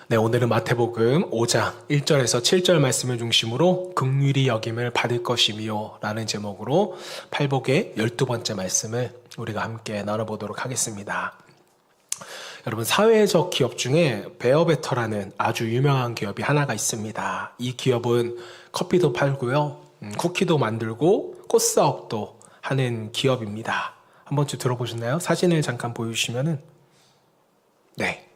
네, 오늘은 마태복음 5장 1절에서 7절 말씀을 중심으로 긍휼히 여김을 받을 것이며 라는 제목으로 팔복의 12번째 말씀을 우리가 함께 나눠보도록 하겠습니다. 여러분, 사회적 기업 중에 베어베터라는 아주 유명한 기업이 하나가 있습니다. 이 기업은 커피도 팔고요, 쿠키도 만들고 꽃사업도 하는 기업입니다. 한 번쯤 들어보셨나요? 사진을 잠깐 보여주시면은 네.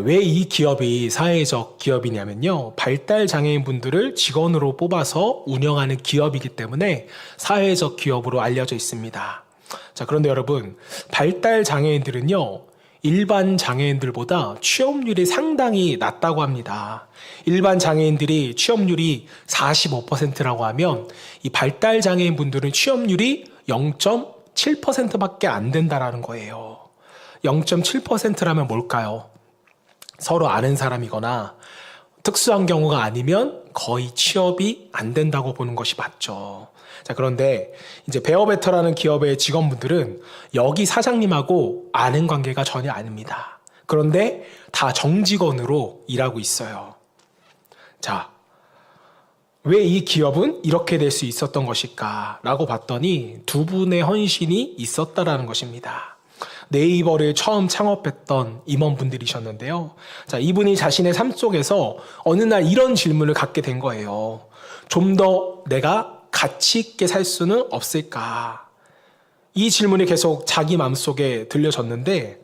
왜 이 기업이 사회적 기업이냐면요, 발달 장애인분들을 직원으로 뽑아서 운영하는 기업이기 때문에 사회적 기업으로 알려져 있습니다. 자, 그런데 여러분, 발달 장애인들은요, 일반 장애인들보다 취업률이 상당히 낮다고 합니다. 일반 장애인들이 취업률이 45%라고 하면 이 발달 장애인분들은 취업률이 0.7%밖에 안 된다라는 거예요. 0.7%라면 뭘까요? 서로 아는 사람이거나 특수한 경우가 아니면 거의 취업이 안 된다고 보는 것이 맞죠. 자, 그런데 이제 베어베터라는 기업의 직원분들은 여기 사장님하고 아는 관계가 전혀 아닙니다. 그런데 다 정직원으로 일하고 있어요. 자, 왜 이 기업은 이렇게 될 수 있었던 것일까? 라고 봤더니 두 분의 헌신이 있었다라는 것입니다. 네이버를 처음 창업했던 임원분들이셨는데요. 자, 이분이 자신의 삶 속에서 어느 날 이런 질문을 갖게 된 거예요. 좀 더 내가 가치 있게 살 수는 없을까? 이 질문이 계속 자기 마음속에 들려졌는데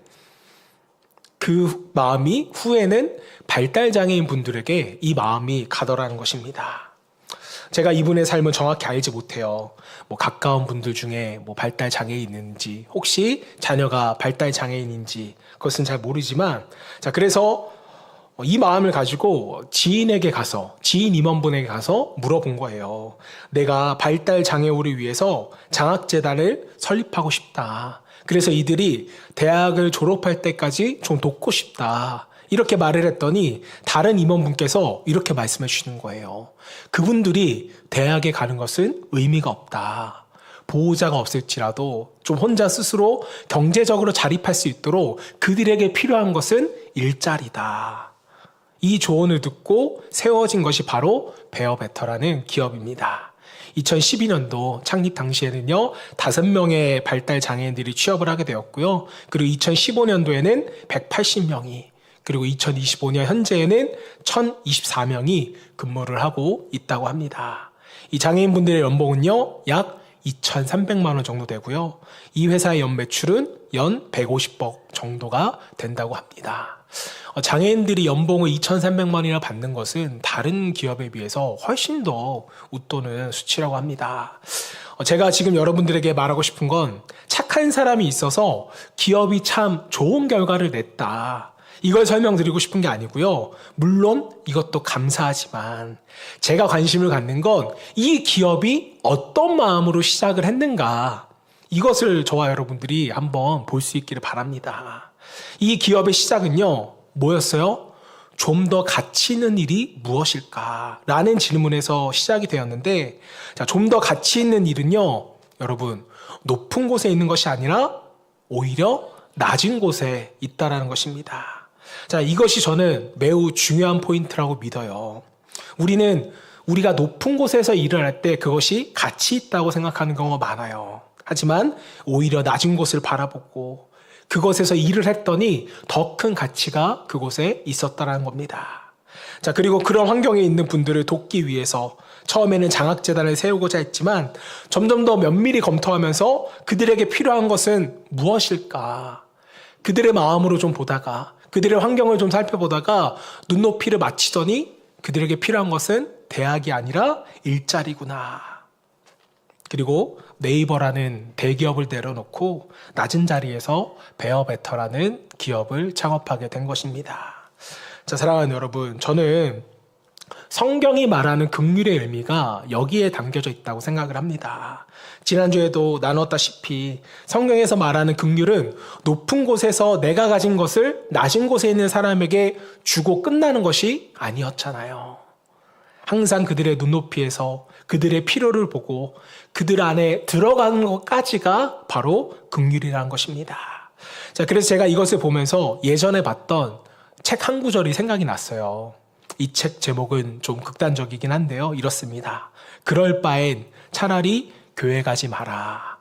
그 마음이 후에는 발달장애인 분들에게 이 마음이 가더라는 것입니다. 제가 이분의 삶을 정확히 알지 못해요. 가까운 분들 중에 발달 장애인이 있는지, 혹시 자녀가 발달 장애인인지 그것은 잘 모르지만, 자, 그래서 이 마음을 가지고 지인 임원분에게 가서 물어본 거예요. 내가 발달 장애우를 위해서 장학재단을 설립하고 싶다. 그래서 이들이 대학을 졸업할 때까지 좀 돕고 싶다. 이렇게 말을 했더니 다른 임원분께서 이렇게 말씀해 주시는 거예요. 그분들이 대학에 가는 것은 의미가 없다. 보호자가 없을지라도 좀 혼자 스스로 경제적으로 자립할 수 있도록 그들에게 필요한 것은 일자리다. 이 조언을 듣고 세워진 것이 바로 베어베터라는 기업입니다. 2012년도 창립 당시에는요, 5명의 발달 장애인들이 취업을 하게 되었고요. 그리고 2015년도에는 180명이, 그리고 2025년 현재에는 1024명이 근무를 하고 있다고 합니다. 이 장애인분들의 연봉은요, 약 2,300만 원 정도 되고요. 이 회사의 연매출은 연 150억 정도가 된다고 합니다. 장애인들이 연봉을 2,300만 원이나 받는 것은 다른 기업에 비해서 훨씬 더 웃도는 수치라고 합니다. 제가 지금 여러분들에게 말하고 싶은 건 착한 사람이 있어서 기업이 참 좋은 결과를 냈다. 이걸 설명드리고 싶은 게 아니고요. 물론 이것도 감사하지만 제가 관심을 갖는 건 이 기업이 어떤 마음으로 시작을 했는가, 이것을 저와 여러분들이 한번 볼 수 있기를 바랍니다. 이 기업의 시작은요, 뭐였어요? 좀 더 가치 있는 일이 무엇일까? 라는 질문에서 시작이 되었는데, 자, 좀 더 가치 있는 일은요, 여러분, 높은 곳에 있는 것이 아니라 오히려 낮은 곳에 있다라는 것입니다. 자, 이것이 저는 매우 중요한 포인트라고 믿어요. 우리가 높은 곳에서 일을 할 때 그것이 가치 있다고 생각하는 경우가 많아요. 하지만 오히려 낮은 곳을 바라보고 그곳에서 일을 했더니 더 큰 가치가 그곳에 있었다는 겁니다. 자, 그리고 그런 환경에 있는 분들을 돕기 위해서 처음에는 장학재단을 세우고자 했지만 점점 더 면밀히 검토하면서 그들에게 필요한 것은 무엇일까? 그들의 마음으로 좀 보다가, 그들의 환경을 좀 살펴보다가 눈높이를 맞추더니 그들에게 필요한 것은 대학이 아니라 일자리구나. 그리고 네이버라는 대기업을 내려놓고 낮은 자리에서 베어베터라는 기업을 창업하게 된 것입니다. 자, 사랑하는 여러분, 저는 성경이 말하는 긍휼의 의미가 여기에 담겨져 있다고 생각을 합니다. 지난주에도 나눴다시피 성경에서 말하는 긍휼은 높은 곳에서 내가 가진 것을 낮은 곳에 있는 사람에게 주고 끝나는 것이 아니었잖아요. 항상 그들의 눈높이에서 그들의 필요를 보고 그들 안에 들어가는 것까지가 바로 긍휼이라는 것입니다. 자, 그래서 제가 이것을 보면서 예전에 봤던 책 한 구절이 생각이 났어요. 이 책 제목은 좀 극단적이긴 한데요. 이렇습니다. 그럴 바엔 차라리 교회 가지 마라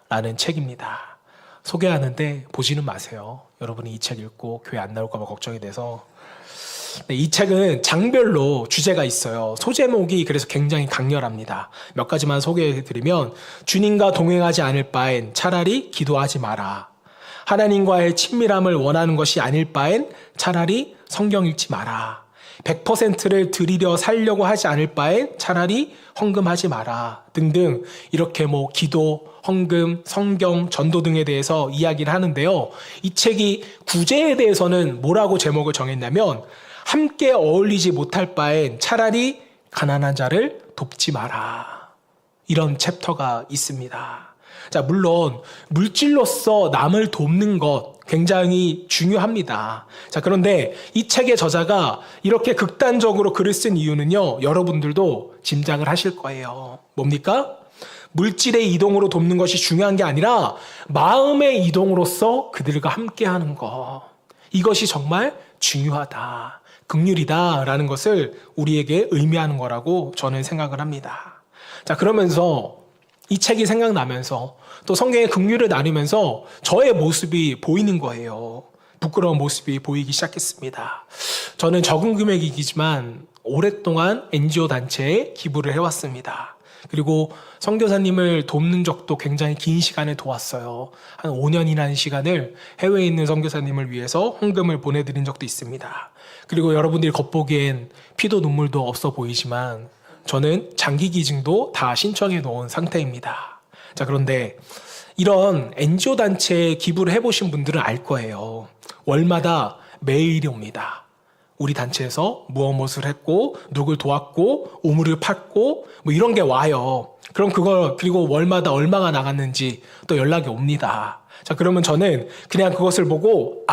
라는 책입니다. 소개하는데 보지는 마세요. 여러분이 이 책 읽고 교회 안 나올까 봐 걱정이 돼서. 네, 이 책은 장별로 주제가 있어요. 소제목이 그래서 굉장히 강렬합니다. 몇 가지만 소개해드리면, 주님과 동행하지 않을 바엔 차라리 기도하지 마라. 하나님과의 친밀함을 원하는 것이 아닐 바엔 차라리 성경 읽지 마라. 100%를 드리려 살려고 하지 않을 바엔 차라리 헌금하지 마라. 등등 이렇게 기도, 헌금, 성경, 전도 등에 대해서 이야기를 하는데요. 이 책이 구제에 대해서는 뭐라고 제목을 정했냐면, 함께 어울리지 못할 바엔 차라리 가난한 자를 돕지 마라. 이런 챕터가 있습니다. 자, 물론 물질로서 남을 돕는 것 굉장히 중요합니다. 자, 그런데 이 책의 저자가 이렇게 극단적으로 글을 쓴 이유는요, 여러분들도 짐작을 하실 거예요. 뭡니까? 물질의 이동으로 돕는 것이 중요한 게 아니라 마음의 이동으로서 그들과 함께하는 것. 이것이 정말 중요하다. 긍휼이다라는 것을 우리에게 의미하는 거라고 저는 생각을 합니다. 자, 그러면서 이 책이 생각나면서 또 성경의 긍휼을 나누면서 저의 모습이 보이는 거예요. 부끄러운 모습이 보이기 시작했습니다. 저는 적은 금액이지만 오랫동안 NGO 단체에 기부를 해왔습니다. 그리고 선교사님을 돕는 적도 굉장히 긴 시간을 도왔어요. 한 5년이라는 시간을 해외에 있는 선교사님을 위해서 헌금을 보내드린 적도 있습니다. 그리고 여러분들이 겉보기엔 피도 눈물도 없어 보이지만 저는 장기 기증도 다 신청해 놓은 상태입니다. 자, 그런데 이런 NGO 단체에 기부를 해보신 분들은 알 거예요. 월마다 메일이 옵니다. 우리 단체에서 무엇을 했고, 누굴 도왔고, 우물을 팠고, 이런 게 와요. 그리고 월마다 얼마가 나갔는지 또 연락이 옵니다. 자, 그러면 저는 그냥 그것을 보고,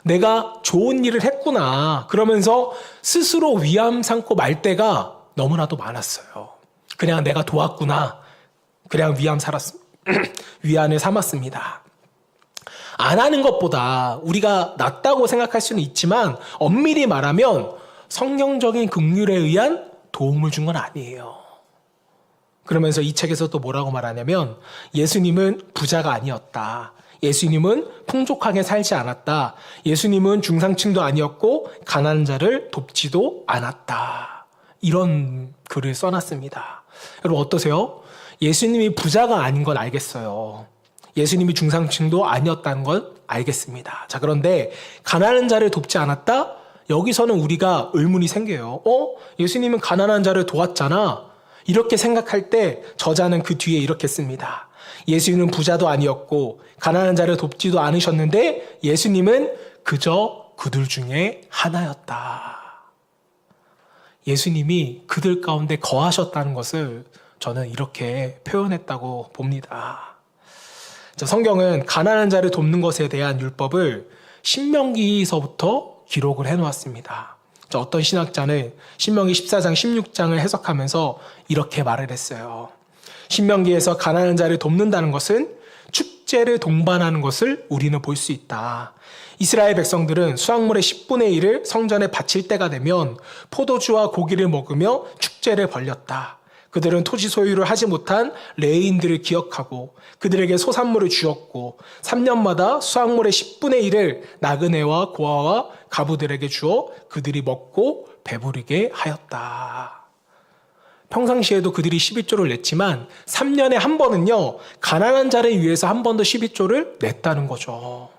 내가 좋은 일을 했구나. 그러면서 스스로 위안 삼고 말 때가 너무나도 많았어요. 그냥 내가 도왔구나. 그냥 위안을 삼았습니다. 안 하는 것보다 우리가 낫다고 생각할 수는 있지만 엄밀히 말하면 성경적인 긍휼에 의한 도움을 준 건 아니에요. 그러면서 이 책에서 또 뭐라고 말하냐면, 예수님은 부자가 아니었다. 예수님은 풍족하게 살지 않았다. 예수님은 중상층도 아니었고 가난한 자를 돕지도 않았다. 이런 글을 써놨습니다. 여러분 어떠세요? 예수님이 부자가 아닌 건 알겠어요. 예수님이 중상층도 아니었다는 건 알겠습니다. 자, 그런데 가난한 자를 돕지 않았다? 여기서는 우리가 의문이 생겨요. 예수님은 가난한 자를 도왔잖아. 이렇게 생각할 때 저자는 그 뒤에 이렇게 씁니다. 예수님은 부자도 아니었고 가난한 자를 돕지도 않으셨는데 예수님은 그저 그들 중에 하나였다. 예수님이 그들 가운데 거하셨다는 것을 저는 이렇게 표현했다고 봅니다. 성경은 가난한 자를 돕는 것에 대한 율법을 신명기서부터 기록을 해놓았습니다. 어떤 신학자는 신명기 14장, 16장을 해석하면서 이렇게 말을 했어요. 신명기에서 가난한 자를 돕는다는 것은 축제를 동반하는 것을 우리는 볼 수 있다. 이스라엘 백성들은 수확물의 10분의 1을 성전에 바칠 때가 되면 포도주와 고기를 먹으며 축제를 벌였다. 그들은 토지 소유를 하지 못한 레위인들을 기억하고 그들에게 소산물을 주었고 3년마다 수확물의 10분의 1을 나그네와 고아와 가부들에게 주어 그들이 먹고 배부르게 하였다. 평상시에도 그들이 12조를 냈지만 3년에 한 번은요, 가난한 자를 위해서 한 번 더 12조를 냈다는 거죠.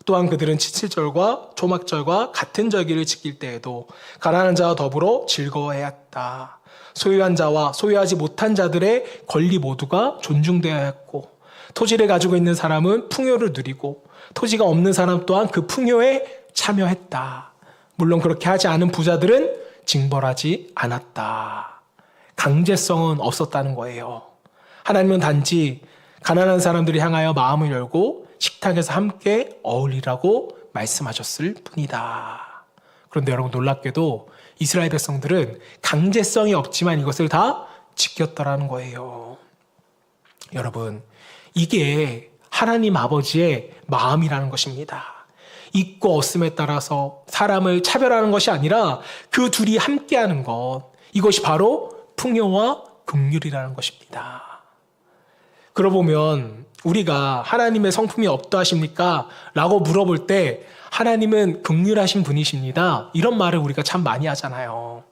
또한 그들은 칠칠절과 초막절과 같은 절기를 지킬 때에도 가난한 자와 더불어 즐거워해야 했다. 소유한 자와 소유하지 못한 자들의 권리 모두가 존중되어야 했고, 토지를 가지고 있는 사람은 풍요를 누리고 토지가 없는 사람 또한 그 풍요에 참여했다. 물론 그렇게 하지 않은 부자들은 징벌하지 않았다. 강제성은 없었다는 거예요. 하나님은 단지 가난한 사람들이 향하여 마음을 열고 식탁에서 함께 어울리라고 말씀하셨을 뿐이다. 그런데 여러분 놀랍게도 이스라엘 백성들은 강제성이 없지만 이것을 다 지켰더라는 거예요. 여러분, 이게 하나님 아버지의 마음이라는 것입니다. 있고 없음에 따라서 사람을 차별하는 것이 아니라 그 둘이 함께하는 것, 이것이 바로 풍요와 긍휼이라는 것입니다. 그러고 보면 우리가 하나님의 성품이 어떠하십니까? 라고 물어볼 때 하나님은 긍휼하신 분이십니다, 이런 말을 우리가 참 많이 하잖아요.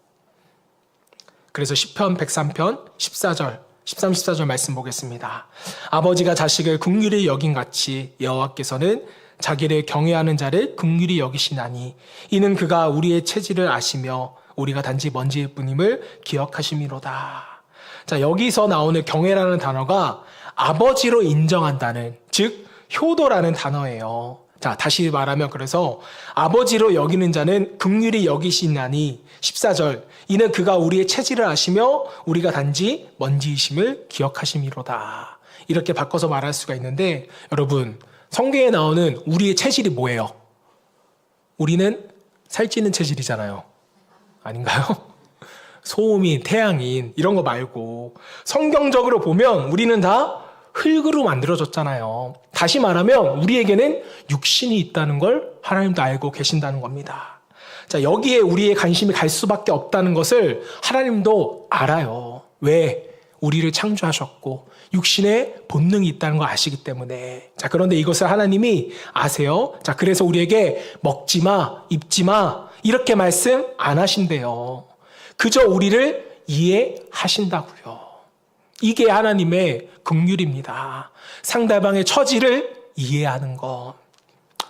그래서 시편 103편 14절 13, 14절 말씀 보겠습니다. 아버지가 자식을 긍휼히 여긴같이 여호와께서는 자기를 경외하는 자를 긍휼히 여기시나니 이는 그가 우리의 체질을 아시며 우리가 단지 먼지일 뿐임을 기억하심이로다. 자, 여기서 나오는 경외라는 단어가 아버지로 인정한다는, 즉 효도라는 단어예요. 자, 다시 말하면 그래서 아버지로 여기는 자는 긍휼히 여기시나니 14절 이는 그가 우리의 체질을 아시며 우리가 단지 먼지이심을 기억하심이로다. 이렇게 바꿔서 말할 수가 있는데, 여러분 성경에 나오는 우리의 체질이 뭐예요? 우리는 살찌는 체질이잖아요. 아닌가요? 소음인, 태양인 이런 거 말고 성경적으로 보면 우리는 다 흙으로 만들어졌잖아요. 다시 말하면 우리에게는 육신이 있다는 걸 하나님도 알고 계신다는 겁니다. 자, 여기에 우리의 관심이 갈 수밖에 없다는 것을 하나님도 알아요. 왜? 우리를 창조하셨고 육신에 본능이 있다는 걸 아시기 때문에. 자, 그런데 이것을 하나님이 아세요. 자, 그래서 우리에게 먹지 마, 입지 마 이렇게 말씀 안 하신대요. 그저 우리를 이해하신다고요. 이게 하나님의 긍휼입니다. 상대방의 처지를 이해하는 것.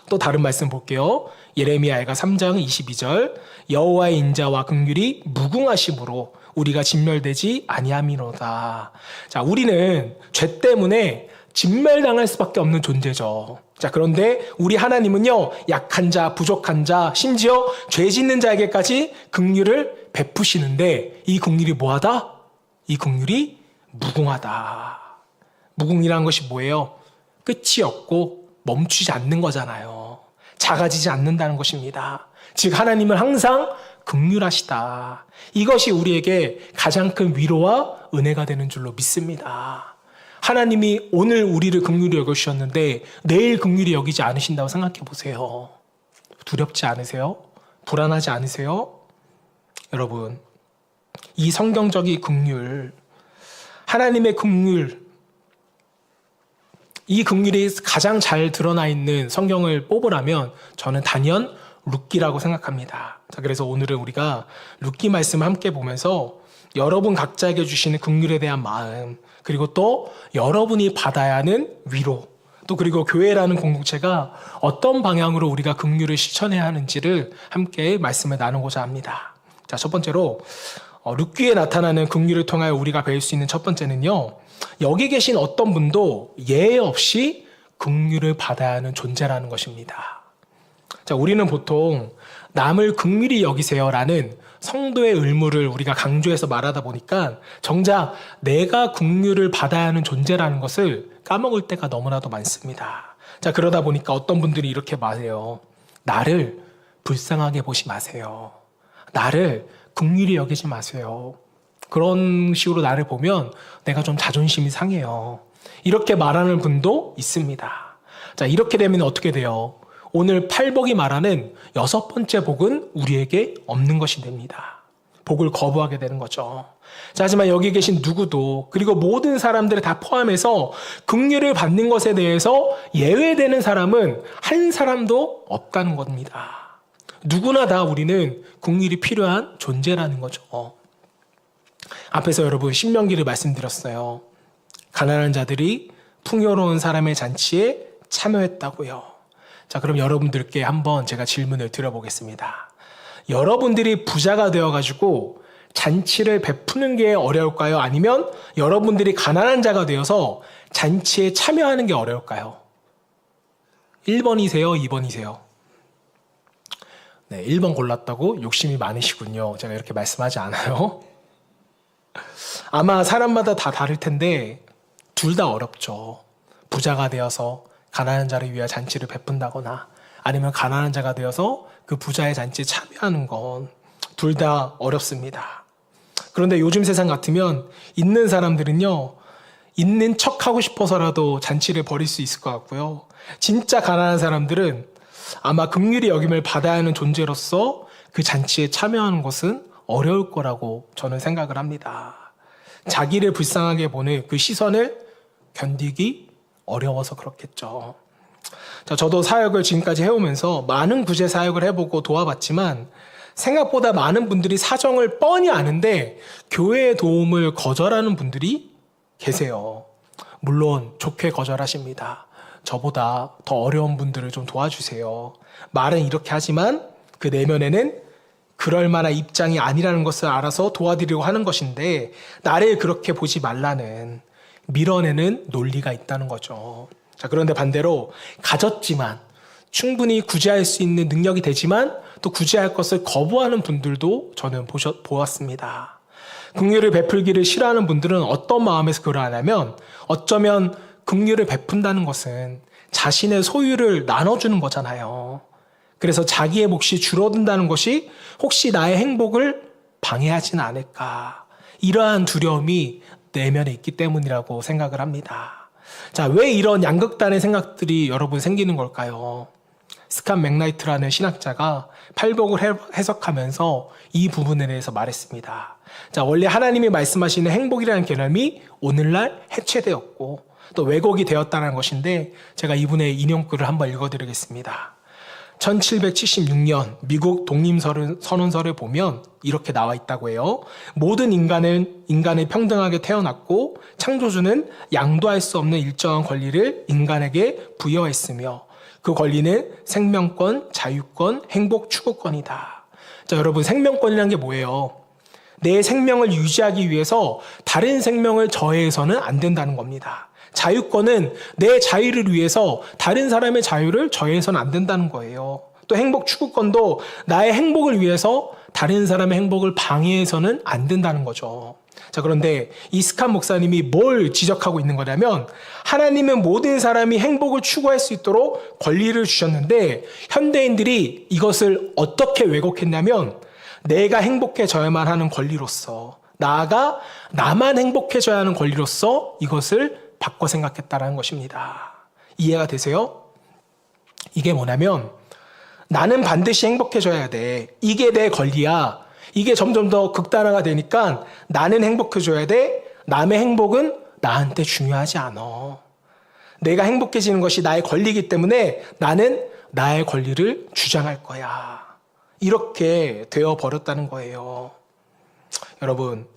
또 다른 말씀 볼게요. 예레미야가 3장 22절 여호와의 인자와 긍휼이 무궁하심으로 우리가 진멸되지 아니함이로다. 자, 우리는 죄 때문에 진멸당할 수밖에 없는 존재죠. 자, 그런데 우리 하나님은요, 약한 자, 부족한 자, 심지어 죄 짓는 자에게까지 긍휼을 베푸시는데 이 긍휼이 뭐하다? 이 긍휼이 무궁하다. 무궁이라는 것이 뭐예요? 끝이 없고 멈추지 않는 거잖아요. 작아지지 않는다는 것입니다. 즉 하나님은 항상 긍휼하시다. 이것이 우리에게 가장 큰 위로와 은혜가 되는 줄로 믿습니다. 하나님이 오늘 우리를 긍휼히 여겨주셨는데 내일 긍휼히 여기지 않으신다고 생각해 보세요. 두렵지 않으세요? 불안하지 않으세요? 여러분, 이 성경적인 긍휼, 하나님의 긍휼, 이 긍휼이 가장 잘 드러나 있는 성경을 뽑으라면 저는 단연 룻기라고 생각합니다. 자, 그래서 오늘은 우리가 룻기 말씀을 함께 보면서 여러분 각자에게 주시는 긍휼에 대한 마음, 그리고 또 여러분이 받아야 하는 위로, 또 그리고 교회라는 공동체가 어떤 방향으로 우리가 긍휼을 실천해야 하는지를 함께 말씀을 나누고자 합니다. 자, 첫 번째로 룻기에 나타나는 긍휼을 통하여 우리가 배울 수 있는 첫 번째는요, 여기 계신 어떤 분도 예외 없이 긍휼을 받아야 하는 존재라는 것입니다. 자, 우리는 보통 남을 긍휼히 여기세요라는 성도의 의무를 우리가 강조해서 말하다 보니까 정작 내가 긍휼을 받아야 하는 존재라는 것을 까먹을 때가 너무나도 많습니다. 자, 그러다 보니까 어떤 분들이 이렇게 말해요. 나를 불쌍하게 보지 마세요. 나를 긍휼히 여기지 마세요. 그런 식으로 나를 보면 내가 좀 자존심이 상해요. 이렇게 말하는 분도 있습니다. 자, 이렇게 되면 어떻게 돼요? 오늘 팔복이 말하는 6번째 복은 우리에게 없는 것이 됩니다. 복을 거부하게 되는 거죠. 자, 하지만 여기 계신 누구도, 그리고 모든 사람들을 다 포함해서 긍휼을 받는 것에 대해서 예외되는 사람은 한 사람도 없다는 겁니다. 누구나 다 우리는 긍휼이 필요한 존재라는 거죠. 앞에서 여러분 신명기를 말씀드렸어요. 가난한 자들이 풍요로운 사람의 잔치에 참여했다고요. 자, 그럼 여러분들께 한번 제가 질문을 드려보겠습니다. 여러분들이 부자가 되어가지고 잔치를 베푸는 게 어려울까요? 아니면 여러분들이 가난한 자가 되어서 잔치에 참여하는 게 어려울까요? 1번이세요? 2번이세요? 네, 1번 골랐다고 욕심이 많으시군요. 제가 이렇게 말씀하지 않아요. 아마 사람마다 다 다를 텐데 둘 다 어렵죠. 부자가 되어서 가난한 자를 위해 잔치를 베푼다거나 아니면 가난한 자가 되어서 그 부자의 잔치에 참여하는 건 둘 다 어렵습니다. 그런데 요즘 세상 같으면 있는 사람들은요, 있는 척 하고 싶어서라도 잔치를 벌일 수 있을 것 같고요. 진짜 가난한 사람들은 아마 긍휼히 여김을 받아야 하는 존재로서 그 잔치에 참여하는 것은 어려울 거라고 저는 생각을 합니다. 자기를 불쌍하게 보는 그 시선을 견디기 어려워서 그렇겠죠. 자, 저도 사역을 지금까지 해오면서 많은 구제 사역을 해보고 도와봤지만 생각보다 많은 분들이 사정을 뻔히 아는데 교회의 도움을 거절하는 분들이 계세요. 물론 좋게 거절하십니다. 저보다 더 어려운 분들을 좀 도와주세요. 말은 이렇게 하지만 그 내면에는 그럴 만한 입장이 아니라는 것을 알아서 도와드리려고 하는 것인데 나를 그렇게 보지 말라는 밀어내는 논리가 있다는 거죠. 자, 그런데 반대로 가졌지만 충분히 구제할 수 있는 능력이 되지만 또 구제할 것을 거부하는 분들도 저는 보았습니다. 긍휼을 베풀기를 싫어하는 분들은 어떤 마음에서 그러하냐면 어쩌면 긍휼을 베푼다는 것은 자신의 소유를 나눠주는 거잖아요. 그래서 자기의 몫이 줄어든다는 것이 혹시 나의 행복을 방해하지는 않을까. 이러한 두려움이 내면에 있기 때문이라고 생각을 합니다. 자, 왜 이런 양극단의 생각들이 여러분 생기는 걸까요? 스칸 맥나이트라는 신학자가 팔복을 해석하면서 이 부분에 대해서 말했습니다. 자, 원래 하나님이 말씀하시는 행복이라는 개념이 오늘날 해체되었고 또 왜곡이 되었다는 것인데 제가 이분의 인용글을 한번 읽어드리겠습니다. 1776년 미국 독립선언서를 보면 이렇게 나와 있다고 해요. 모든 인간이 평등하게 태어났고 창조주는 양도할 수 없는 일정한 권리를 인간에게 부여했으며 그 권리는 생명권, 자유권, 행복 추구권이다. 자, 여러분 생명권이라는 게 뭐예요? 내 생명을 유지하기 위해서 다른 생명을 저해해서는 안 된다는 겁니다. 자유권은 내 자유를 위해서 다른 사람의 자유를 저해해서는 안 된다는 거예요. 또 행복 추구권도 나의 행복을 위해서 다른 사람의 행복을 방해해서는 안 된다는 거죠. 자, 그런데 이 스칸 목사님이 뭘 지적하고 있는 거냐면 하나님은 모든 사람이 행복을 추구할 수 있도록 권리를 주셨는데 현대인들이 이것을 어떻게 왜곡했냐면 내가 행복해져야만 하는 권리로서 나아가 나만 행복해져야 하는 권리로서 이것을 바꿔 생각했다는 것입니다. 이해가 되세요? 이게 뭐냐면 나는 반드시 행복해져야 돼. 이게 내 권리야. 이게 점점 더 극단화가 되니까 나는 행복해져야 돼. 남의 행복은 나한테 중요하지 않아. 내가 행복해지는 것이 나의 권리이기 때문에 나는 나의 권리를 주장할 거야. 이렇게 되어버렸다는 거예요. 여러분,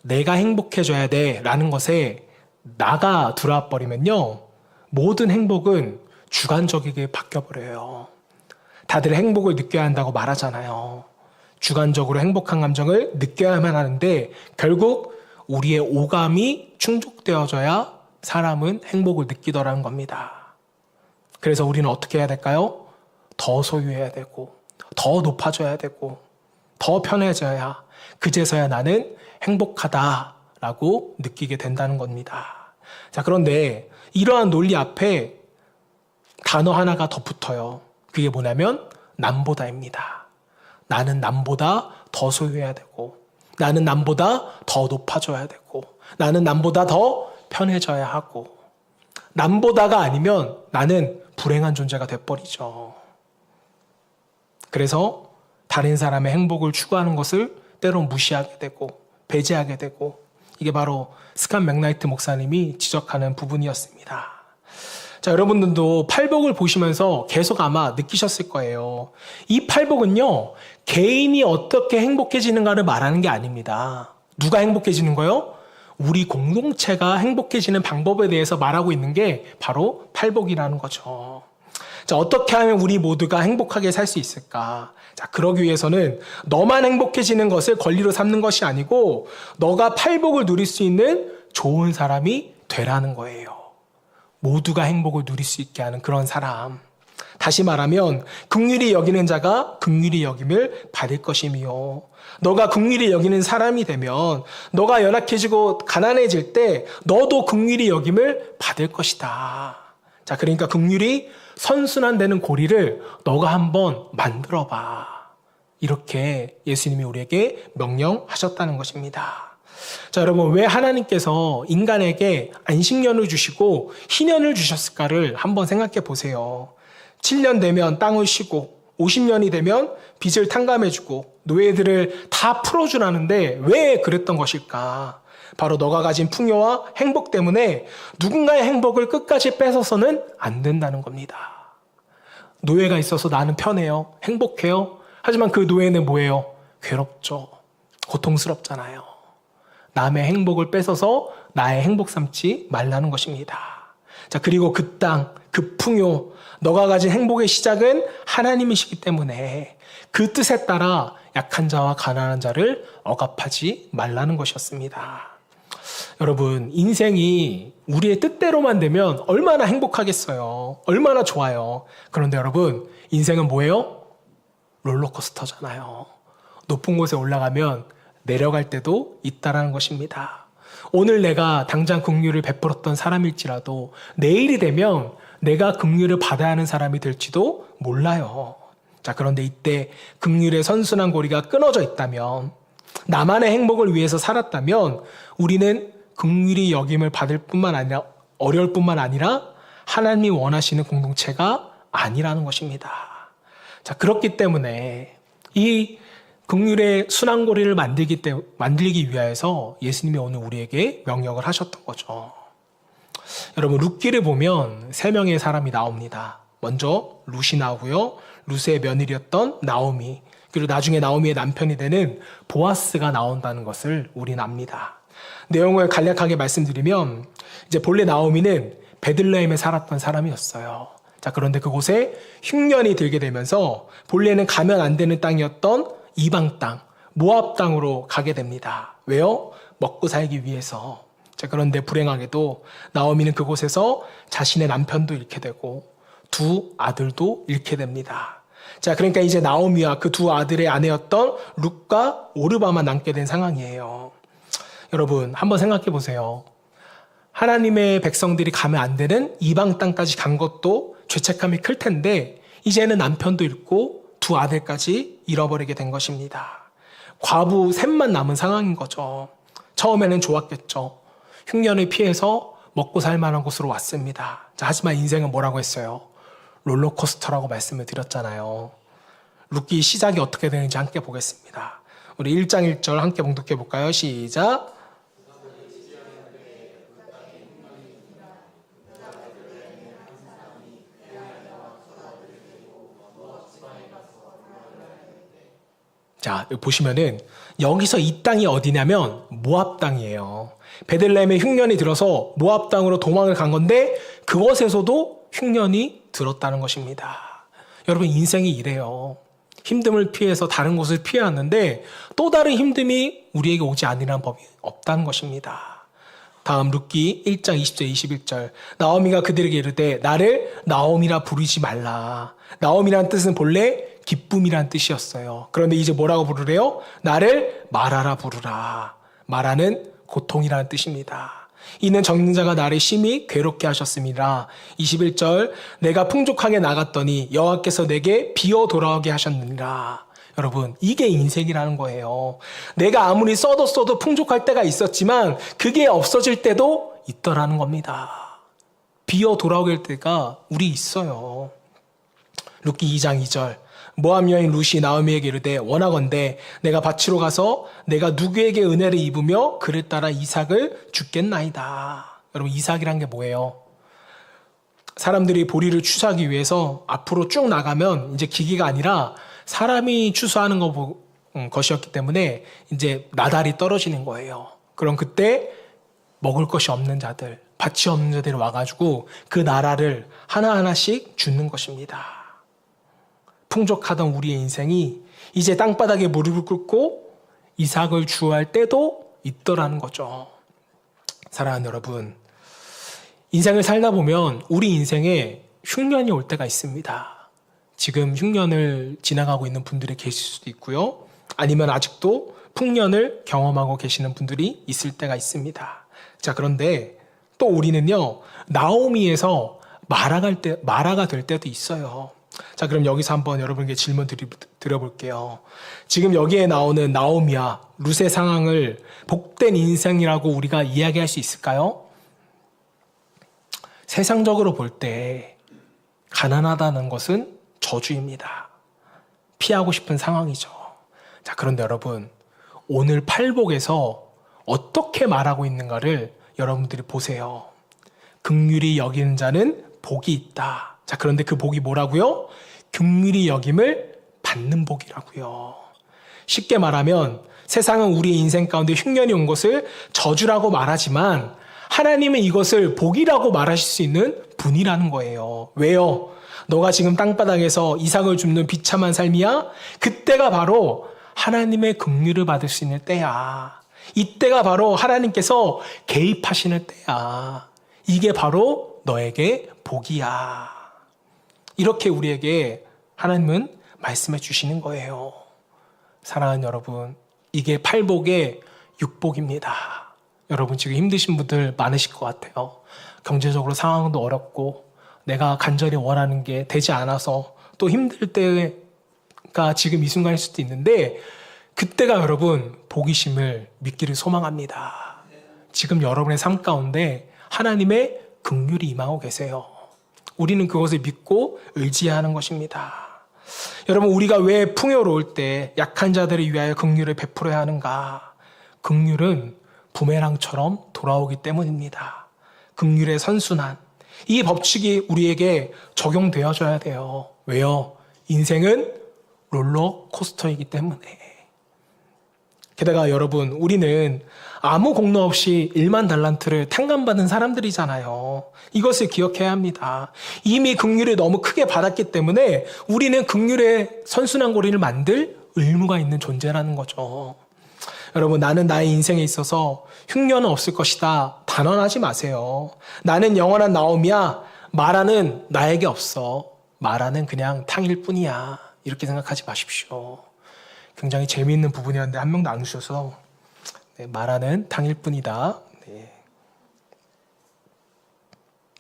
내가 행복해져야 돼 라는 것에 나가 들어와 버리면요 모든 행복은 주관적이게 바뀌어버려요. 다들 행복을 느껴야 한다고 말하잖아요. 주관적으로 행복한 감정을 느껴야만 하는데 결국 우리의 오감이 충족되어져야 사람은 행복을 느끼더라는 겁니다. 그래서 우리는 어떻게 해야 될까요? 더 소유해야 되고 더 높아져야 되고 더 편해져야 그제서야 나는 행복하다라고 느끼게 된다는 겁니다. 자, 그런데 이러한 논리 앞에 단어 하나가 더 붙어요. 그게 뭐냐면 남보다입니다. 나는 남보다 더 소유해야 되고 나는 남보다 더 높아져야 되고 나는 남보다 더 편해져야 하고 남보다가 아니면 나는 불행한 존재가 돼버리죠. 그래서 다른 사람의 행복을 추구하는 것을 때론 무시하게 되고 배제하게 되고 이게 바로 스칸 맥나이트 목사님이 지적하는 부분이었습니다. 자, 여러분들도 팔복을 보시면서 계속 아마 느끼셨을 거예요. 이 팔복은요, 개인이 어떻게 행복해지는가를 말하는 게 아닙니다. 누가 행복해지는 거요? 우리 공동체가 행복해지는 방법에 대해서 말하고 있는 게 바로 팔복이라는 거죠. 자, 어떻게 하면 우리 모두가 행복하게 살 수 있을까? 자, 그러기 위해서는 너만 행복해지는 것을 권리로 삼는 것이 아니고 너가 팔복을 누릴 수 있는 좋은 사람이 되라는 거예요. 모두가 행복을 누릴 수 있게 하는 그런 사람. 다시 말하면 긍휼히 여기는 자가 긍휼히 여김을 받을 것이며 너가 긍휼히 여기는 사람이 되면 너가 연약해지고 가난해질 때 너도 긍휼히 여김을 받을 것이다. 자, 그러니까 긍휼이 선순환되는 고리를 너가 한번 만들어봐. 이렇게 예수님이 우리에게 명령하셨다는 것입니다. 자, 여러분, 왜 하나님께서 인간에게 안식년을 주시고 희년을 주셨을까를 한번 생각해 보세요. 7년 되면 땅을 쉬고 50년이 되면 빚을 탕감해주고 노예들을 다 풀어주라는데 왜 그랬던 것일까? 바로 너가 가진 풍요와 행복 때문에 누군가의 행복을 끝까지 뺏어서는 안 된다는 겁니다. 노예가 있어서 나는 편해요. 행복해요. 하지만 그 노예는 뭐예요? 괴롭죠. 고통스럽잖아요. 남의 행복을 뺏어서 나의 행복 삼지 말라는 것입니다. 자, 그리고 그 땅, 그 풍요, 너가 가진 행복의 시작은 하나님이시기 때문에 그 뜻에 따라 약한 자와 가난한 자를 억압하지 말라는 것이었습니다. 여러분, 인생이 우리의 뜻대로만 되면 얼마나 행복하겠어요. 얼마나 좋아요. 그런데 여러분, 인생은 뭐예요? 롤러코스터잖아요. 높은 곳에 올라가면 내려갈 때도 있다라는 것입니다. 오늘 내가 당장 긍휼을 베풀었던 사람일지라도 내일이 되면 내가 긍휼을 받아야 하는 사람이 될지도 몰라요. 자, 그런데 이때 긍휼의 선순환 고리가 끊어져 있다면, 나만의 행복을 위해서 살았다면 우리는 긍휼히 여김을 받을 뿐만 아니라 어려울 뿐만 아니라 하나님이 원하시는 공동체가 아니라는 것입니다. 자, 그렇기 때문에 이 긍휼의 순환고리를 만들기 위하여서 예수님이 오늘 우리에게 명령을 하셨던 거죠. 여러분, 룻기를 보면 3명의 사람이 나옵니다. 먼저 룻이 나오고요. 룻의 며느리였던 나오미, 그리고 나중에 나오미의 남편이 되는 보아스가 나온다는 것을 우리는 압니다. 내용을 간략하게 말씀드리면, 이제 본래 나오미는 베들레헴에 살았던 사람이었어요. 자, 그런데 그곳에 흉년이 들게 되면서 본래는 가면 안 되는 땅이었던 이방 땅, 모압 땅으로 가게 됩니다. 왜요? 먹고 살기 위해서. 자, 그런데 불행하게도 나오미는 그곳에서 자신의 남편도 잃게 되고 2 아들도 잃게 됩니다. 자, 그러니까 이제 나오미와 그 2 아들의 아내였던 룻과 오르바만 남게 된 상황이에요. 여러분, 한번 생각해 보세요. 하나님의 백성들이 가면 안 되는 이방 땅까지 간 것도 죄책감이 클 텐데 이제는 남편도 잃고 2 아들까지 잃어버리게 된 것입니다. 과부 셋만 남은 상황인 거죠. 처음에는 좋았겠죠. 흉년을 피해서 먹고 살 만한 곳으로 왔습니다. 자, 하지만 인생은 뭐라고 했어요? 롤러코스터라고 말씀을 드렸잖아요. 룻기 시작이 어떻게 되는지 함께 보겠습니다. 우리 1장 1절 함께 봉독해 볼까요? 시작. 자, 여기 보시면은 여기서 이 땅이 어디냐면 모압 땅이에요. 베들레헴에 흉년이 들어서 모압 땅으로 도망을 간 건데 그것에서도 흉년이 들었다는 것입니다. 여러분, 인생이 이래요. 힘듦을 피해서 다른 곳을 피해왔는데 또 다른 힘듦이 우리에게 오지 않으라는 법이 없다는 것입니다. 다음 룻기 1장 20절 21절. 나오미가 그들에게 이르되 나를 나오미라 부르지 말라. 나오미라는 뜻은 본래 기쁨이란 뜻이었어요. 그런데 이제 뭐라고 부르래요? 나를 마라라 부르라. 마라는 고통이라는 뜻입니다. 이는 정자가 나를 심히 괴롭게 하셨습니다. 21절. 내가 풍족하게 나갔더니 여호와께서 내게 비어 돌아오게 하셨느니라. 여러분, 이게 인생이라는 거예요. 내가 아무리 써도 풍족할 때가 있었지만 그게 없어질 때도 있더라는 겁니다. 비어 돌아오게 할 때가 우리 있어요. 룻기 2장 2절. 모압 여인 룻이 나오미에게 이르되 원하건대 내가 밭으로 가서 내가 누구에게 은혜를 입으며 그를 따라 이삭을 주겠나이다. 여러분, 이삭이란 게 뭐예요? 사람들이 보리를 추수하기 위해서 앞으로 쭉 나가면 이제 기기가 아니라 사람이 추수하는 것이었기 때문에 이제 나달이 떨어지는 거예요. 그럼 그때 먹을 것이 없는 자들, 밭이 없는 자들이 와가지고 그 나라를 하나하나씩 주는 것입니다. 풍족하던 우리의 인생이 이제 땅바닥에 무릎을 꿇고 이삭을 주어할 때도 있더라는 거죠. 사랑하는 여러분, 인생을 살다 보면 우리 인생에 흉년이 올 때가 있습니다. 지금 흉년을 지나가고 있는 분들이 계실 수도 있고요. 아니면 아직도 풍년을 경험하고 계시는 분들이 있을 때가 있습니다. 자, 그런데 또 우리는요, 나오미에서 마라가 될 때도 있어요. 자, 그럼 여기서 한번 여러분께 질문 드려볼게요. 지금 여기에 나오는 나오미와 룻의 상황을 복된 인생이라고 우리가 이야기할 수 있을까요? 세상적으로 볼 때 가난하다는 것은 저주입니다. 피하고 싶은 상황이죠. 자, 그런데 여러분, 오늘 팔복에서 어떻게 말하고 있는가를 여러분들이 보세요. 긍휼히 여기는 자는 복이 있다. 자, 그런데 그 복이 뭐라고요? 긍휼히 여김을 받는 복이라고요. 쉽게 말하면 세상은 우리 인생 가운데 흉년이 온 것을 저주라고 말하지만 하나님은 이것을 복이라고 말하실 수 있는 분이라는 거예요. 왜요? 너가 지금 땅바닥에서 이삭을 줍는 비참한 삶이야? 그때가 바로 하나님의 긍휼을 받을 수 있는 때야. 이때가 바로 하나님께서 개입하시는 때야. 이게 바로 너에게 복이야. 이렇게 우리에게 하나님은 말씀해 주시는 거예요. 사랑하는 여러분, 이게 팔복의 육복입니다. 여러분 지금 힘드신 분들 많으실 것 같아요. 경제적으로 상황도 어렵고 내가 간절히 원하는 게 되지 않아서 또 힘들 때가 지금 이 순간일 수도 있는데 그때가 여러분 복이심을 믿기를 소망합니다. 지금 여러분의 삶 가운데 하나님의 긍휼이 임하고 계세요. 우리는 그것을 믿고 의지하는 것입니다. 여러분, 우리가 왜 풍요로울 때 약한 자들을 위하여 긍휼을 베풀어야 하는가? 긍휼은 부메랑처럼 돌아오기 때문입니다. 긍휼의 선순환, 이 법칙이 우리에게 적용되어져야 돼요. 왜요? 인생은 롤러코스터이기 때문에. 게다가 여러분, 우리는 아무 공로 없이 1만 달란트를 탕감받은 사람들이잖아요. 이것을 기억해야 합니다. 이미 긍휼을 너무 크게 받았기 때문에 우리는 긍휼의 선순환 고리를 만들 의무가 있는 존재라는 거죠. 여러분, 나는 나의 인생에 있어서 흉년은 없을 것이다. 단언하지 마세요. 나는 영원한 나옴이야. 마라는 나에게 없어. 마라는 그냥 탕일 뿐이야. 이렇게 생각하지 마십시오. 굉장히 재미있는 부분이었는데 한 명도 안 오셔서 마라는 탕일 뿐이다. 네.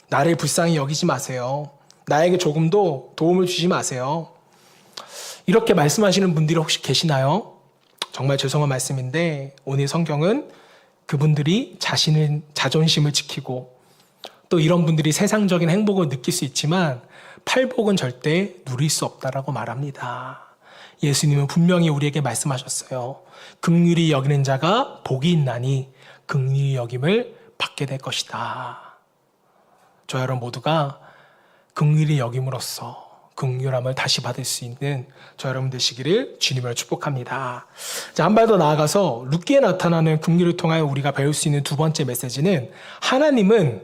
나를 불쌍히 여기지 마세요. 나에게 조금도 도움을 주지 마세요. 이렇게 말씀하시는 분들이 혹시 계시나요? 정말 죄송한 말씀인데 오늘 성경은 그분들이 자존심을 지키고 또 이런 분들이 세상적인 행복을 느낄 수 있지만 팔복은 절대 누릴 수 없다라고 말합니다. 예수님은 분명히 우리에게 말씀하셨어요. 긍휼히 여기는 자가 복이 있나니 긍휼히 여김을 받게 될 것이다. 저 여러분 모두가 긍휼히 여김으로써 긍휼함을 다시 받을 수 있는 저 여러분 되시기를 주님으로 축복합니다. 자, 한 발 더 나아가서 룻기에 나타나는 긍휼을 통하여 우리가 배울 수 있는 두 번째 메시지는 하나님의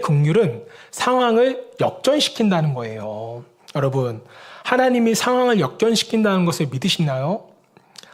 긍휼은 상황을 역전시킨다는 거예요. 여러분, 하나님이 상황을 역전시킨다는 것을 믿으시나요?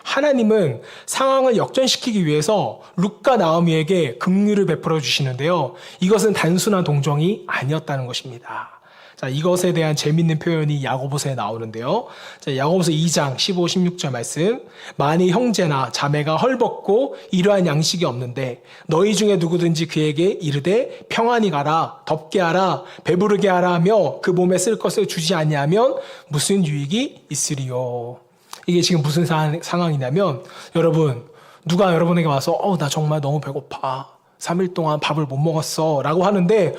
하나님은 상황을 역전시키기 위해서 룻과 나오미에게 긍휼을 베풀어 주시는데요. 이것은 단순한 동정이 아니었다는 것입니다. 자, 이것에 대한 재밌는 표현이 야고보서에 나오는데요. 자, 야고보서 2장 15, 16절 말씀. 만일 형제나 자매가 헐벗고 이러한 양식이 없는데 너희 중에 누구든지 그에게 이르되 평안히 가라, 덥게 하라, 배부르게 하라 하며 그 몸에 쓸 것을 주지 아니하면 무슨 유익이 있으리요. 이게 지금 무슨 상황이냐면 여러분, 누가 여러분에게 와서 나 정말 너무 배고파. 3일 동안 밥을 못 먹었어 라고 하는데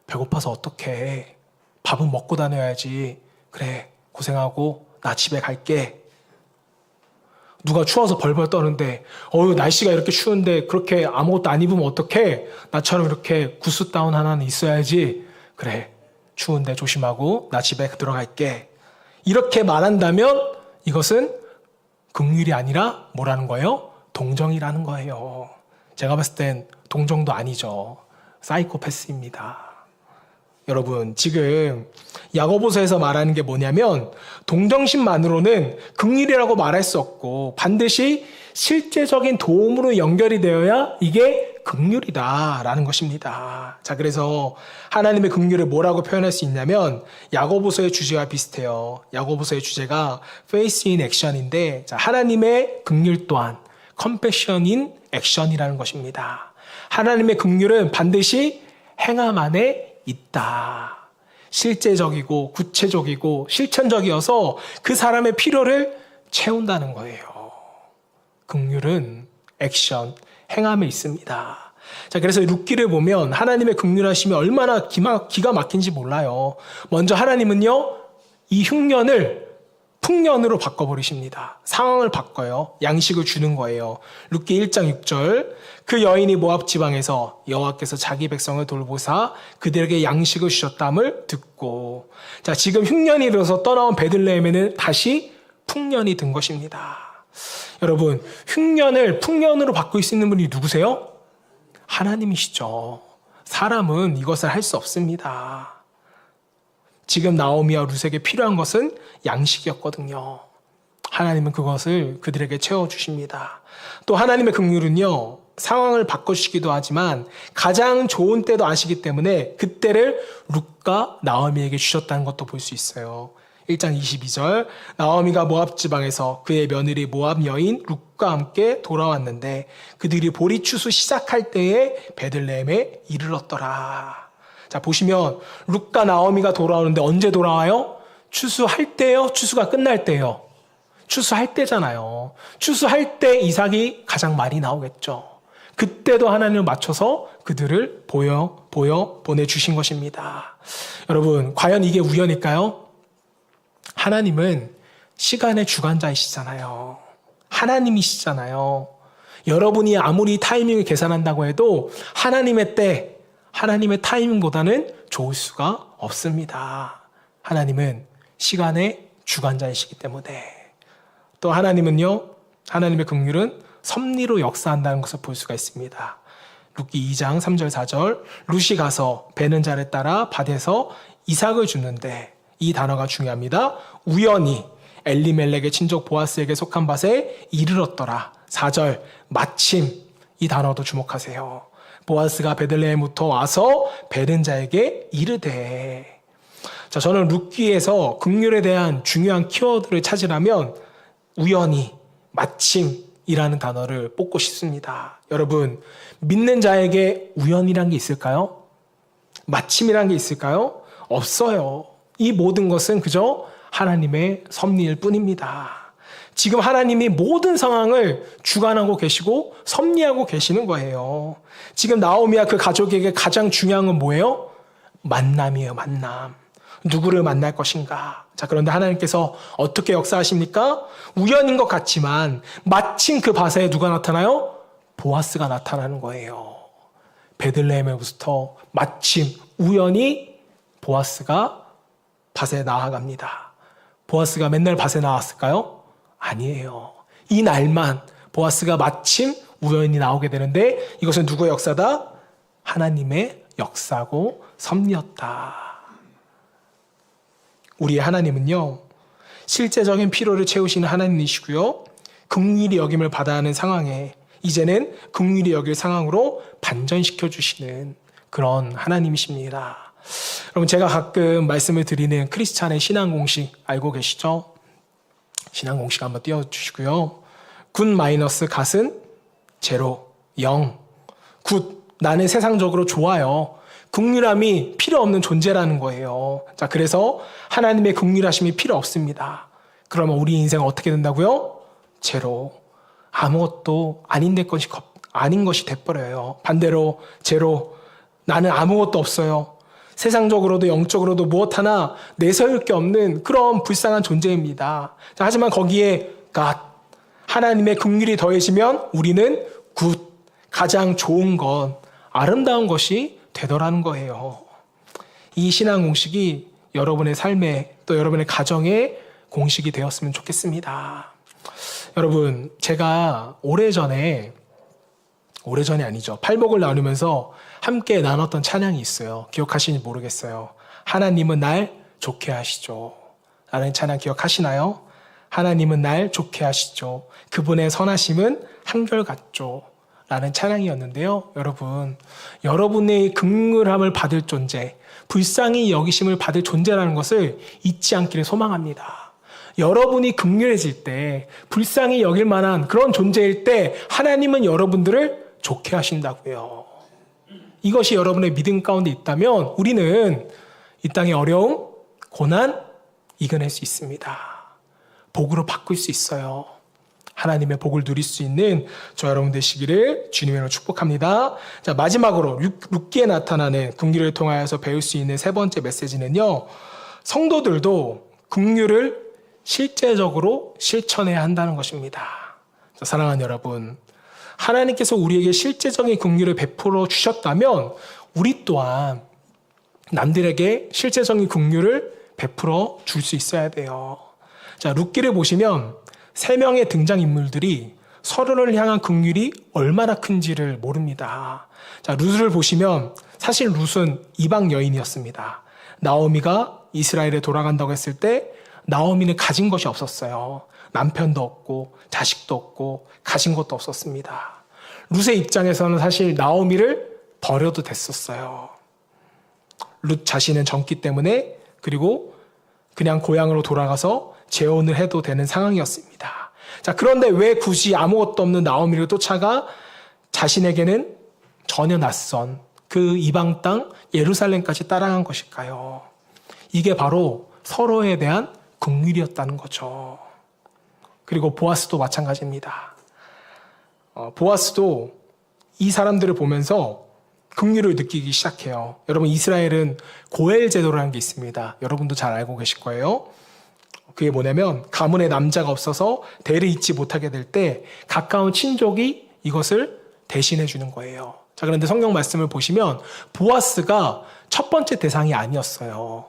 배고파서 어떡해. 밥은 먹고 다녀야지. 그래, 고생하고 나 집에 갈게. 누가 추워서 벌벌 떠는데 날씨가 이렇게 추운데 그렇게 아무것도 안 입으면 어떡해. 나처럼 이렇게 구스다운 하나는 있어야지. 그래, 추운데 조심하고 나 집에 들어갈게. 이렇게 말한다면 이것은 긍휼이 아니라 뭐라는 거예요? 동정이라는 거예요. 제가 봤을 땐 동정도 아니죠. 사이코패스입니다. 여러분, 지금 야고보서에서 말하는 게 뭐냐면 동정심만으로는 긍휼이라고 말할 수 없고 반드시 실제적인 도움으로 연결이 되어야 이게 긍휼이다라는 것입니다. 자, 그래서 하나님의 긍휼을 뭐라고 표현할 수 있냐면 야고보서의 주제와 비슷해요. 야고보서의 주제가 Faith in Action인데, 자, 하나님의 긍휼 또한 Compassion in Action이라는 것입니다. 하나님의 긍휼은 반드시 행함 안에 있다. 실제적이고 구체적이고 실천적이어서 그 사람의 필요를 채운다는 거예요. 긍휼은 액션, 행함에 있습니다. 자, 그래서 룻기를 보면 하나님의 긍휼하심이 얼마나 기가 막힌지 몰라요. 먼저 하나님은요, 이 흉년을 풍년으로 바꿔버리십니다. 상황을 바꿔요. 양식을 주는 거예요. 룻기 1장 6절. 그 여인이 모압 지방에서 여호와께서 자기 백성을 돌보사 그들에게 양식을 주셨담을 듣고, 자, 지금 흉년이 들어서 떠나온 베들레헴에는 다시 풍년이 든 것입니다. 여러분, 흉년을 풍년으로 바꿀 수 있는 분이 누구세요? 하나님이시죠. 사람은 이것을 할 수 없습니다. 지금 나오미와 룻에게 필요한 것은 양식이었거든요. 하나님은 그것을 그들에게 채워주십니다. 또 하나님의 긍휼은요, 상황을 바꿔주시기도 하지만 가장 좋은 때도 아시기 때문에 그때를 룻과 나오미에게 주셨다는 것도 볼 수 있어요. 1장 22절, 나오미가 모압 지방에서 그의 며느리 모압 여인 룻과 함께 돌아왔는데 그들이 보리 추수 시작할 때에 베들레헴에 이르렀더라. 자, 보시면 룻과 나오미가 돌아오는데 언제 돌아와요? 추수할 때요? 추수가 끝날 때요? 추수할 때잖아요. 추수할 때 이삭이 가장 많이 나오겠죠. 그때도 하나님을 맞춰서 그들을 보내주신 것입니다. 여러분, 과연 이게 우연일까요? 하나님은 시간의 주관자이시잖아요. 하나님이시잖아요. 여러분이 아무리 타이밍을 계산한다고 해도 하나님의 때, 하나님의 타이밍보다는 좋을 수가 없습니다. 하나님은 시간의 주관자이시기 때문에. 또 하나님은요, 하나님의 긍휼은 섭리로 역사한다는 것을 볼 수가 있습니다. 룻기 2장 3절 4절, 룻이 가서 베는 자를 따라 밭에서 이삭을 주는데, 이 단어가 중요합니다. 우연히 엘리멜렉의 친족 보아스에게 속한 밭에 이르렀더라. 4절, 마침, 이 단어도 주목하세요. 보아스가 베들레헴부터 와서 베는 자에게 이르되. 자, 저는 룻기에서 긍휼에 대한 중요한 키워드를 찾으라면 우연히, 마침이라는 단어를 뽑고 싶습니다. 여러분, 믿는 자에게 우연이란 게 있을까요? 마침이란 게 있을까요? 없어요. 이 모든 것은 그저 하나님의 섭리일 뿐입니다. 지금 하나님이 모든 상황을 주관하고 계시고 섭리하고 계시는 거예요. 지금 나오미와 그 가족에게 가장 중요한 건 뭐예요? 만남이에요, 만남. 누구를 만날 것인가? 자, 그런데 하나님께서 어떻게 역사하십니까? 우연인 것 같지만 마침 그 밭에 누가 나타나요? 보아스가 나타나는 거예요. 베들레헴에부터 마침 우연히 보아스가 밭에 나아갑니다. 보아스가 맨날 밭에 나왔을까요? 아니에요. 이 날만 보아스가 마침 우연히 나오게 되는데 이것은 누구의 역사다? 하나님의 역사고 섭리였다. 우리의 하나님은요, 실제적인 필요를 채우시는 하나님이시고요, 긍휼히 여김을 받아야 하는 상황에 이제는 긍휼히 여길 상황으로 반전시켜 주시는 그런 하나님이십니다. 여러분, 제가 가끔 말씀을 드리는 크리스찬의 신앙 공식 알고 계시죠? 신앙 공식 한번 띄워주시고요. 굿 마이너스 갓은 제로, 0. 굿, 나는 세상적으로 좋아요. 긍휼함이 필요 없는 존재라는 거예요. 자, 그래서 하나님의 긍휼하심이 필요 없습니다. 그러면 우리 인생은 어떻게 된다고요? 제로. 아무것도 아닌 것이 돼버려요. 반대로 제로. 나는 아무것도 없어요. 세상적으로도 영적으로도 무엇 하나 내세울 게 없는 그런 불쌍한 존재입니다. 자, 하지만 거기에 하나님의 긍휼이 더해지면 우리는 굿, 가장 좋은 것, 아름다운 것이 되더라는 거예요. 이 신앙 공식이 여러분의 삶에 또 여러분의 가정에 공식이 되었으면 좋겠습니다. 여러분, 제가 오래전에 아니죠. 팔복을 나누면서 함께 나눴던 찬양이 있어요. 기억하시는지 모르겠어요. 하나님은 날 좋게 하시죠. 라는 찬양 기억하시나요? 하나님은 날 좋게 하시죠. 그분의 선하심은 한결같죠. 라는 찬양이었는데요. 여러분, 여러분의 긍휼함을 받을 존재, 불쌍히 여기심을 받을 존재라는 것을 잊지 않기를 소망합니다. 여러분이 긍휼해질 때, 불쌍히 여길 만한 그런 존재일 때 하나님은 여러분들을 좋게 하신다고요. 이것이 여러분의 믿음 가운데 있다면 우리는 이 땅의 어려움, 고난 이겨낼 수 있습니다. 복으로 바꿀 수 있어요. 하나님의 복을 누릴 수 있는 저 여러분 되시기를 주님으로 축복합니다. 자, 마지막으로 룻기에 나타나는 긍휼을 통하여서 배울 수 있는 세 번째 메시지는요. 성도들도 긍휼을 실제적으로 실천해야 한다는 것입니다. 자, 사랑하는 여러분, 하나님께서 우리에게 실제적인 긍휼을 베풀어 주셨다면 우리 또한 남들에게 실제적인 긍휼을 베풀어 줄 수 있어야 돼요. 자, 룻기를 보시면 세 명의 등장인물들이 서로를 향한 긍휼이 얼마나 큰지를 모릅니다. 자, 룻을 보시면 사실 룻은 이방 여인이었습니다. 나오미가 이스라엘에 돌아간다고 했을 때 나오미는 가진 것이 없었어요. 남편도 없고 자식도 없고 가진 것도 없었습니다. 룻의 입장에서는 사실 나오미를 버려도 됐었어요. 룻 자신은 젊기 때문에 그리고 그냥 고향으로 돌아가서 재혼을 해도 되는 상황이었습니다. 자, 그런데 왜 굳이 아무것도 없는 나오미를 쫓아가 자신에게는 전혀 낯선 그 이방 땅 예루살렘까지 따라간 것일까요? 이게 바로 서로에 대한 긍휼이었다는 거죠. 그리고 보아스도 마찬가지입니다. 보아스도 이 사람들을 보면서 긍휼을 느끼기 시작해요. 여러분, 이스라엘은 고엘 제도라는 게 있습니다. 여러분도 잘 알고 계실 거예요. 그게 뭐냐면 가문에 남자가 없어서 대를 잇지 못하게 될 때 가까운 친족이 이것을 대신해 주는 거예요. 자, 그런데 성경 말씀을 보시면 보아스가 첫 번째 대상이 아니었어요.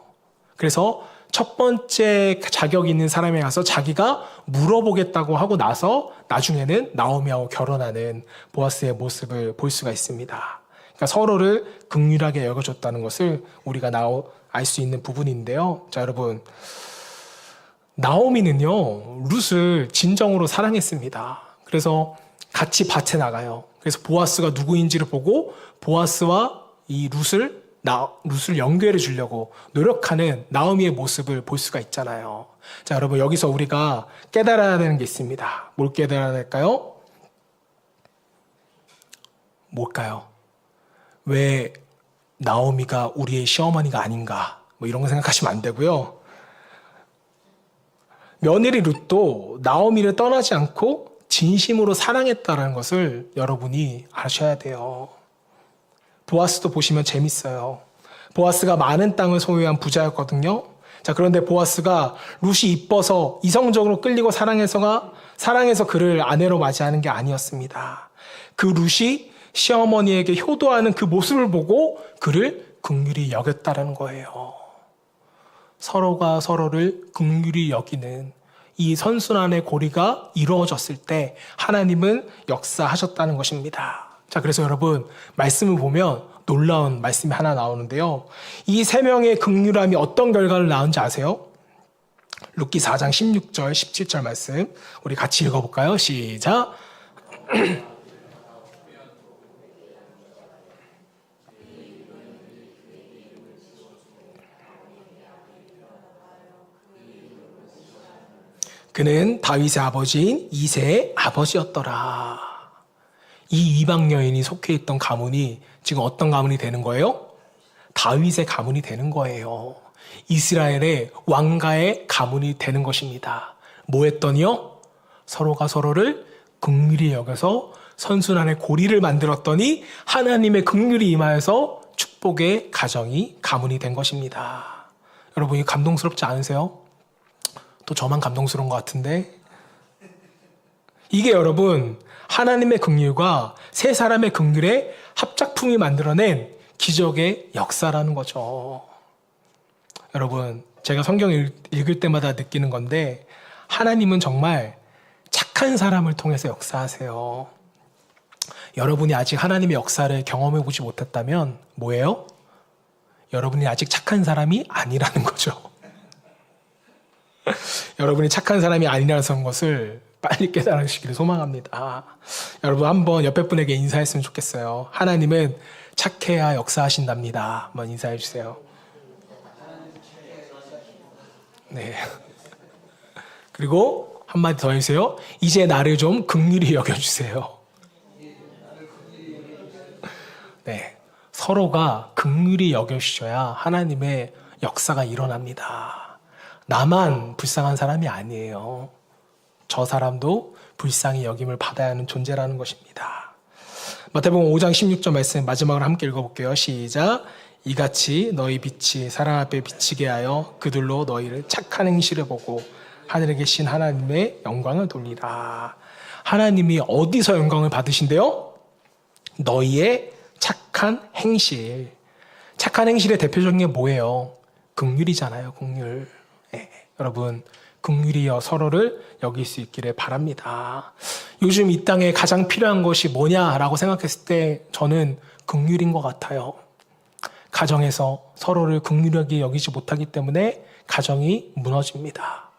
그래서 첫 번째 자격 있는 사람에 가서 자기가 물어보겠다고 하고 나서 나중에는 나오미하고 결혼하는 보아스의 모습을 볼 수가 있습니다. 그러니까 서로를 긍휼하게 여겨줬다는 것을 우리가 알 수 있는 부분인데요. 자, 여러분, 나오미는요, 룻을 진정으로 사랑했습니다. 그래서 같이 밭에 나가요. 그래서 보아스가 누구인지를 보고 보아스와 이 룻을 연결해 주려고 노력하는 나오미의 모습을 볼 수가 있잖아요. 자, 여러분, 여기서 우리가 깨달아야 되는 게 있습니다. 뭘 깨달아야 될까요? 뭘까요? 왜 나오미가 우리의 시어머니가 아닌가? 뭐 이런 거 생각하시면 안 되고요. 며느리 룻도 나오미를 떠나지 않고 진심으로 사랑했다는 것을 여러분이 아셔야 돼요. 보아스도 보시면 재밌어요. 보아스가 많은 땅을 소유한 부자였거든요. 자, 그런데 보아스가 룻이 이뻐서 이성적으로 끌리고 사랑해서 그를 아내로 맞이하는 게 아니었습니다. 그 룻이 시어머니에게 효도하는 그 모습을 보고 그를 긍휼히 여겼다는 거예요. 서로가 서로를 긍휼히 여기는 이 선순환의 고리가 이루어졌을 때 하나님은 역사하셨다는 것입니다. 자, 그래서 여러분, 말씀을 보면 놀라운 말씀이 하나 나오는데요. 이 세 명의 긍휼함이 어떤 결과를 낳은지 아세요? 룻기 4장 16절, 17절 말씀 우리 같이 읽어볼까요? 시작! 그는 다윗의 아버지인 이새의 아버지였더라. 이 이방 여인이 속해 있던 가문이 지금 어떤 가문이 되는 거예요? 다윗의 가문이 되는 거예요. 이스라엘의 왕가의 가문이 되는 것입니다. 뭐 했더니요? 서로가 서로를 긍휼히 여겨서 선순환의 고리를 만들었더니 하나님의 긍휼이 임하여서 축복의 가정이 가문이 된 것입니다. 여러분, 이 감동스럽지 않으세요? 또 저만 감동스러운 것 같은데, 이게 여러분 하나님의 긍휼과 세 사람의 긍휼의 합작품이 만들어낸 기적의 역사라는 거죠. 여러분, 제가 성경 읽을 때마다 느끼는 건데 하나님은 정말 착한 사람을 통해서 역사하세요. 여러분이 아직 하나님의 역사를 경험해 보지 못했다면 뭐예요? 여러분이 아직 착한 사람이 아니라는 거죠. 여러분이 착한 사람이 아니라는 것을 빨리 깨달으시기를 소망합니다. 여러분, 한번 옆에 분에게 인사했으면 좋겠어요. 하나님은 착해야 역사하신답니다. 한번 인사해 주세요. 네. 그리고 한마디 더 해주세요. 이제 나를 좀 긍휼히 여겨주세요. 네. 서로가 긍휼히 여겨주셔야 저 사람도 불쌍히 여김을 받아야 하는 존재라는 것입니다. 마태복음 5장 16절 말씀 마지막으로 함께 읽어볼게요. 시작. 이같이 너희 빛이 사람 앞에 비치게 하여 그들로 너희를 착한 행실을 보고 하늘에 계신 하나님의 영광을 돌리라. 하나님이 어디서 영광을 받으신대요? 너희의 착한 행실. 착한 행실의 대표적인 게 뭐예요? 긍휼이잖아요. 긍휼. 네, 여러분 긍휼이 서로를 여길 수 있기를 바랍니다. 요즘 이 땅에 가장 필요한 것이 뭐냐라고 생각했을 때 저는 긍휼인 것 같아요. 가정에서 서로를 긍휼하게 여기지 못하기 때문에 가정이 무너집니다.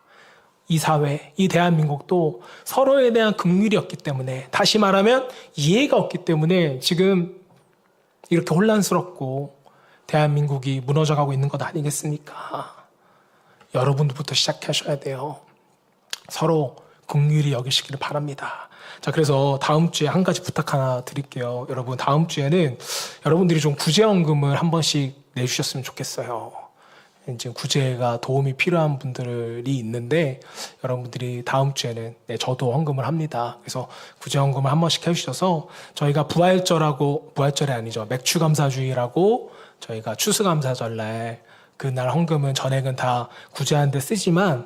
이 사회, 이 대한민국도 서로에 대한 긍휼이 없기 때문에, 다시 말하면 이해가 없기 때문에 지금 이렇게 혼란스럽고 대한민국이 무너져가고 있는 것 아니겠습니까? 여러분들부터 시작하셔야 돼요. 서로 긍휼히 여기시기를 바랍니다. 자, 그래서 다음 주에 한 가지 부탁 하나 드릴게요. 여러분, 다음 주에는 여러분들이 좀 구제헌금을 한 번씩 내주셨으면 좋겠어요. 이제 구제가 도움이 필요한 분들이 있는데 여러분들이 다음 주에는 저도 헌금을 합니다. 그래서 구제헌금을 한 번씩 해주셔서 저희가 부활절이 아니죠. 맥추감사주의라고 저희가 추수감사절날 그날 헌금은 전액은 다 구제하는 데 쓰지만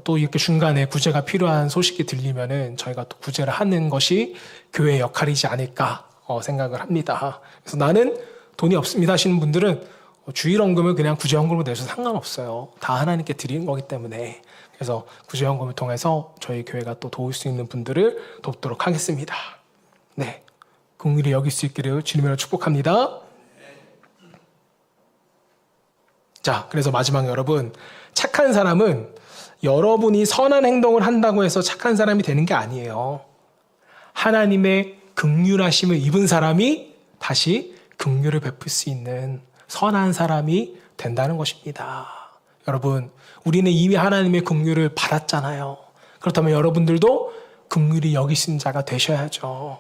또 이렇게 중간에 구제가 필요한 소식이 들리면은 저희가 또 구제를 하는 것이 교회의 역할이지 않을까 생각을 합니다. 그래서 나는 돈이 없습니다 하시는 분들은 주일헌금을 그냥 구제헌금으로 내셔도 상관없어요. 다 하나님께 드리는 거기 때문에. 그래서 구제헌금을 통해서 저희 교회가 또 도울 수 있는 분들을 돕도록 하겠습니다. 네, 긍휼히 여길 수 있기를 주님으로 축복합니다. 자, 그래서 마지막 여러분, 착한 사람은 여러분이 선한 행동을 한다고 해서 착한 사람이 되는 게 아니에요. 하나님의 긍휼하심을 입은 사람이 다시 긍휼을 베풀 수 있는 선한 사람이 된다는 것입니다. 여러분, 우리는 이미 하나님의 긍휼을 받았잖아요. 그렇다면 여러분들도 긍휼히 여기신 자가 되셔야죠.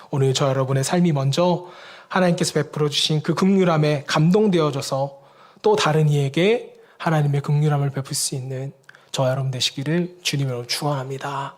오늘 저 여러분의 삶이 먼저 하나님께서 베풀어 주신 그 긍휼함에 감동되어져서 또 다른 이에게 하나님의 긍휼함을 베풀 수 있는 저 여러분 되시기를 주님으로 축원합니다.